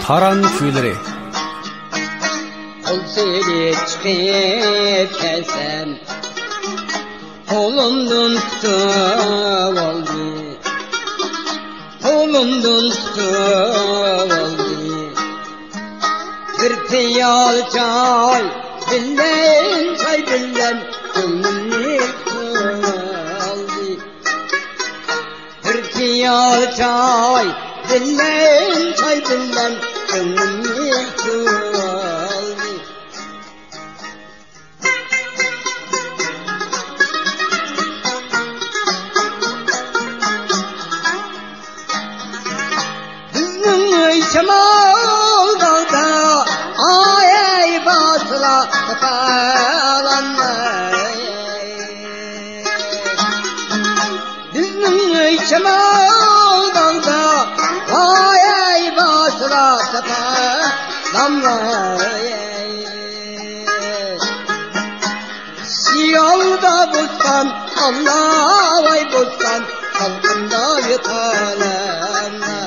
Taran kuyları. Kol seni çıkıp kelsem, kolumdan tutup aldı, kolumdan tutup aldı. Bir piyal çay, billen çay billen, gönlümü tutup aldı. Bir piyal çay, billen çay billen, gönlümü tutup aldı. Şemal dağda ay basıla tapalanmay. Düzünün şemal dağda ay basıla tapalanmay. Siyalda bostan Allah vay bostan halkında yatalanma.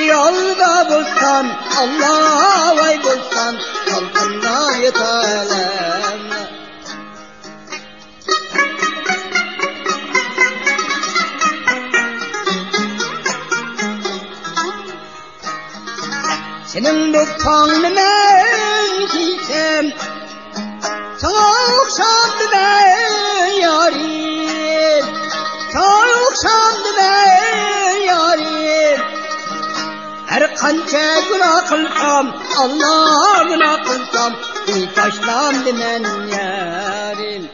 Yolda bulsan, Allah vay bulsan, kalkında yetalem. Senin bu kanını ben giysem, çok şanlı ben yarim, çok şanlı ben yarim. Her kanca günah kılsam, Allah günah kılsam, seni taşlam demen yarim.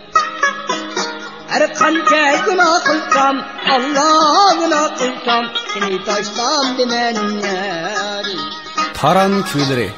Her kanca günah kılsam, Allah günah kılsam, seni taşlam demen yarim. Taran kuyları.